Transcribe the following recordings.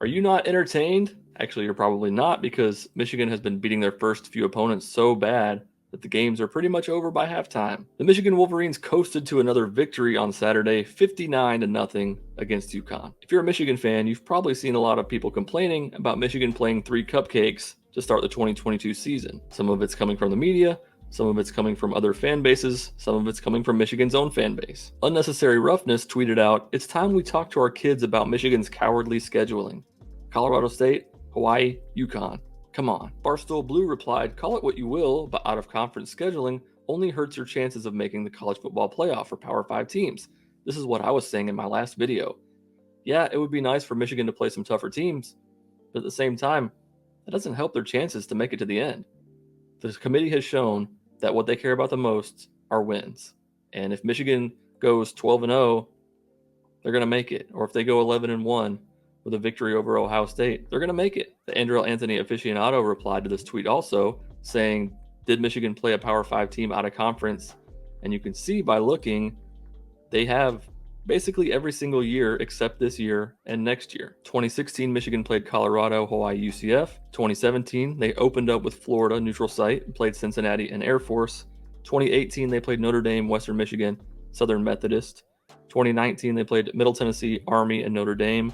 Are you not entertained? Actually, you're probably not because Michigan has been beating their first few opponents so bad that the games are pretty much over by halftime. The Michigan Wolverines coasted to another victory on Saturday, 59-0 against UConn. If you're a Michigan fan, you've probably seen a lot of people complaining about Michigan playing 3 cupcakes to start the 2022 season. Some of it's coming from the media, some of it's coming from other fan bases, some of it's coming from Michigan's own fan base. Unnecessary Roughness tweeted out, "It's time we talk to our kids about Michigan's cowardly scheduling. Colorado State, Hawaii, UConn. Come on." Barstool Blue replied, "Call it what you will, but out of conference scheduling only hurts your chances of making the college football playoff for Power 5 teams. This is what I was saying in my last video. Yeah, it would be nice for Michigan to play some tougher teams, but at the same time, that doesn't help their chances to make it to the end. The committee has shown that what they care about the most are wins. And if Michigan goes 12-0, they're going to make it. Or if they go 11-1 with a victory over Ohio State, they're going to make it." The Andrel Anthony aficionado replied to this tweet also, saying, "Did Michigan play a Power 5 team out of conference?" And you can see by looking, they have basically every single year except this year and next year. 2016, Michigan played Colorado, Hawaii, UCF. 2017, they opened up with Florida, neutral site, and played Cincinnati and Air Force. 2018, they played Notre Dame, Western Michigan, Southern Methodist. 2019, they played Middle Tennessee, Army, and Notre Dame.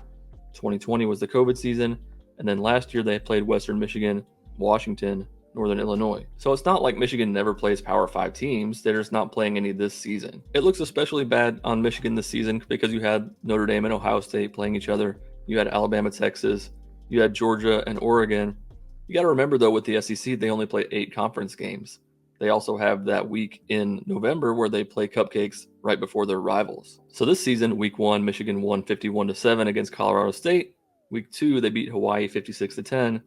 2020 was the COVID season. And then last year, they played Western Michigan, Washington, Northern Illinois. So it's not like Michigan never plays Power 5 teams. They're just not playing any this season. It looks especially bad on Michigan this season because you had Notre Dame and Ohio State playing each other. You had Alabama, Texas. You had Georgia and Oregon. You got to remember, though, with the SEC, they only play 8 conference games. They also have that week in November where they play cupcakes right before their rivals. So this season, week 1, Michigan won 51-7 against Colorado State. Week 2, they beat Hawaii 56-10.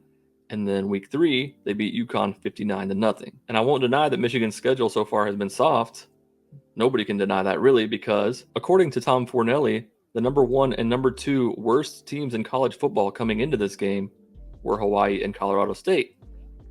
And then week 3, they beat UConn 59-0. And I won't deny that Michigan's schedule so far has been soft. Nobody can deny that, really, because according to Tom Fornelli, the number 1 and number 2 worst teams in college football coming into this game were Hawaii and Colorado State.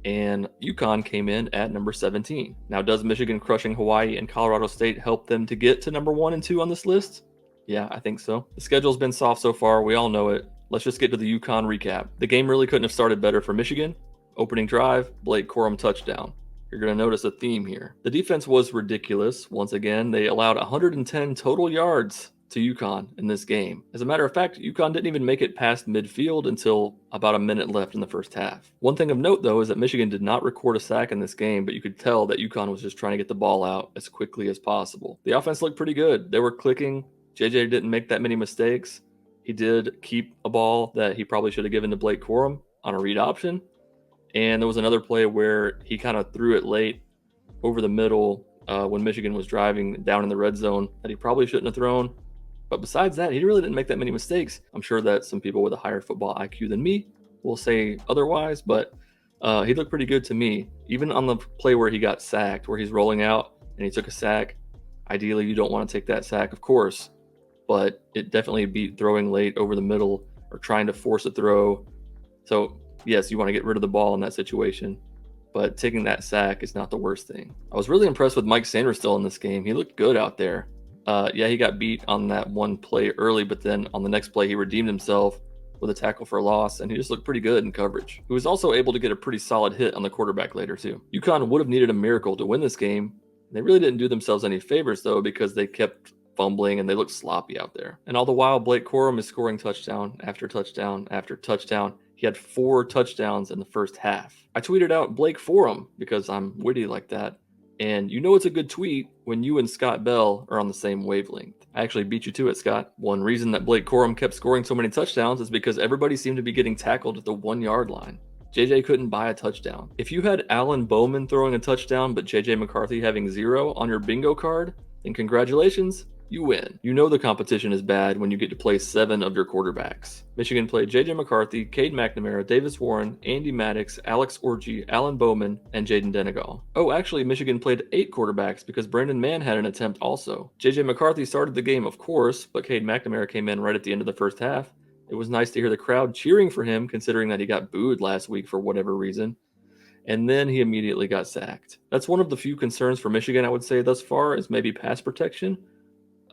And UConn came in at number 17. Now, does Michigan crushing Hawaii and Colorado State help them to get to number 1 and 2 on this list? Yeah, I think so. The schedule's been soft so far. We all know it. Let's just get to the UConn recap. The game really couldn't have started better for Michigan. Opening drive, Blake Corum touchdown. You're going to notice a theme here. The defense was ridiculous. Once again, they allowed 110 total yards to UConn in this game. As a matter of fact, UConn didn't even make it past midfield until about a minute left in the first half. One thing of note, though, is that Michigan did not record a sack in this game, but you could tell that UConn was just trying to get the ball out as quickly as possible. The offense looked pretty good. They were clicking. JJ didn't make that many mistakes. He did keep a ball that he probably should have given to Blake Corum on a read option. And there was another play where he kind of threw it late over the middle when Michigan was driving down in the red zone that he probably shouldn't have thrown. But besides that, he really didn't make that many mistakes. I'm sure that some people with a higher football IQ than me will say otherwise, but he looked pretty good to me. Even on the play where he got sacked, where he's rolling out and he took a sack, ideally you don't want to take that sack, of course, but it definitely beat throwing late over the middle or trying to force a throw. So yes, you want to get rid of the ball in that situation, but taking that sack is not the worst thing. I was really impressed with Mike Sanders still in this game. He looked good out there. Yeah, he got beat on that one play early, but then on the next play, he redeemed himself with a tackle for loss, and he just looked pretty good in coverage. He was also able to get a pretty solid hit on the quarterback later, too. UConn would have needed a miracle to win this game. They really didn't do themselves any favors, though, because they kept fumbling and they looked sloppy out there. And all the while, Blake Corum is scoring touchdown after touchdown after touchdown. He had 4 touchdowns in the first half. I tweeted out Blake Forum because I'm witty like that. And you know it's a good tweet when you and Scott Bell are on the same wavelength. I actually beat you to it, Scott. One reason that Blake Corum kept scoring so many touchdowns is because everybody seemed to be getting tackled at the 1-yard line. JJ couldn't buy a touchdown. If you had Alan Bowman throwing a touchdown but JJ McCarthy having 0 on your bingo card, then congratulations, you win. You know the competition is bad when you get to play 7 of your quarterbacks. Michigan played J.J. McCarthy, Cade McNamara, Davis Warren, Andy Maddox, Alex Orji, Alan Bowman, and Jaden Denegal. Oh, actually, Michigan played 8 quarterbacks because Brandon Mann had an attempt also. J.J. McCarthy started the game, of course, but Cade McNamara came in right at the end of the first half. It was nice to hear the crowd cheering for him, considering that he got booed last week for whatever reason. And then he immediately got sacked. That's one of the few concerns for Michigan, I would say, thus far, is maybe pass protection.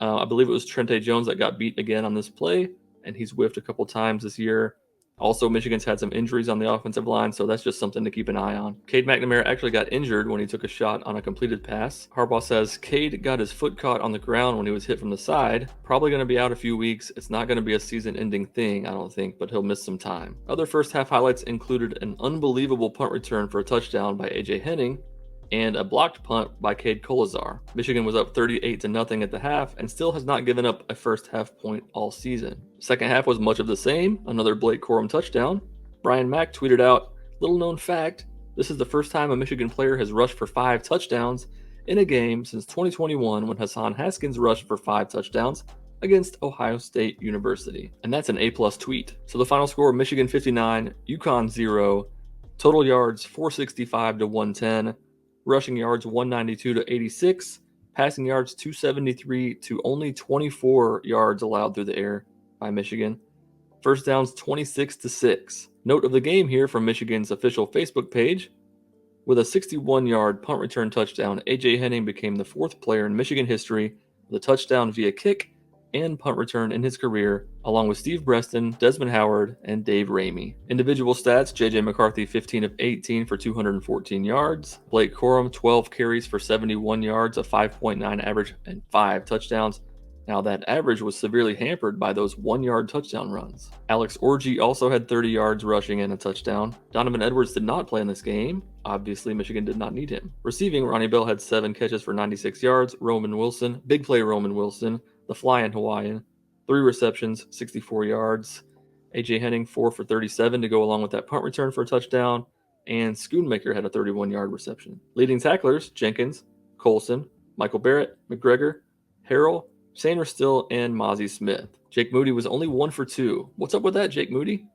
I believe it was Trente Jones that got beat again on this play, and he's whiffed a couple times this year. Also, Michigan's had some injuries on the offensive line, so that's just something to keep an eye on. Cade McNamara actually got injured when he took a shot on a completed pass. Harbaugh says Cade got his foot caught on the ground when he was hit from the side. Probably going to be out a few weeks. It's not going to be a season-ending thing, I don't think, but he'll miss some time. Other first-half highlights included an unbelievable punt return for a touchdown by A.J. Henning and a blocked punt by Cade Colazar. Michigan was up 38-0 at the half and still has not given up a first half point all season. Second half was much of the same, another Blake Corum touchdown. Brian Mack tweeted out, "Little known fact, this is the first time a Michigan player has rushed for 5 touchdowns in a game since 2021 when Hassan Haskins rushed for 5 touchdowns against Ohio State University." And that's an A+ tweet. So the final score, Michigan 59, UConn 0, total yards 465 to 110. Rushing yards 192 to 86, passing yards 273 to only 24 yards allowed through the air by Michigan. First downs 26 to 6. Note of the game here from Michigan's official Facebook page. With a 61-yard punt return touchdown, A.J. Henning became the 4th player in Michigan history with a touchdown via kick and punt return in his career, along with Steve Breston, Desmond Howard, and Dave Ramey. Individual stats, J.J. McCarthy 15 of 18 for 214 yards. Blake Corum 12 carries for 71 yards, a 5.9 average, and 5 touchdowns. Now that average was severely hampered by those 1-yard touchdown runs. Alex Orji also had 30 yards rushing and a touchdown. Donovan Edwards did not play in this game. Obviously, Michigan did not need him. Receiving, Ronnie Bell had 7 catches for 96 yards. Roman Wilson, big play Roman Wilson, the flying Hawaiian, 3 receptions, 64 yards. A.J. Henning, 4 for 37 to go along with that punt return for a touchdown. And Schoonmaker had a 31-yard reception. Leading tacklers, Jenkins, Colson, Michael Barrett, McGregor, Harrell, Sainer Still, and Mozzie Smith. Jake Moody was only 1 for 2. What's up with that, Jake Moody?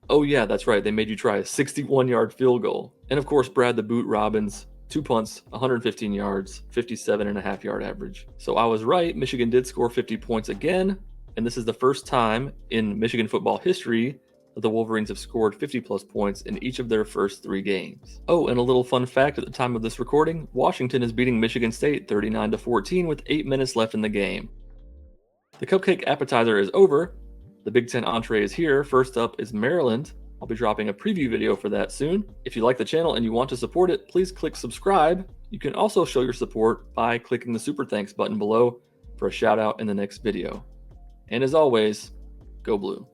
Oh yeah, that's right, they made you try a 61-yard field goal. And of course, Brad the Boot Robbins, 2 punts, 115 yards, 57.5-yard average. So I was right, Michigan did score 50 points again, and this is the first time in Michigan football history that the Wolverines have scored 50-plus points in each of their first 3 games. Oh, and a little fun fact at the time of this recording, Washington is beating Michigan State 39-14 with 8 minutes left in the game. The cupcake appetizer is over. The Big Ten entree is here. First up is Maryland. I'll be dropping a preview video for that soon. If you like the channel and you want to support it, please click subscribe. You can also show your support by clicking the super thanks button below for a shout out in the next video. And as always, go blue.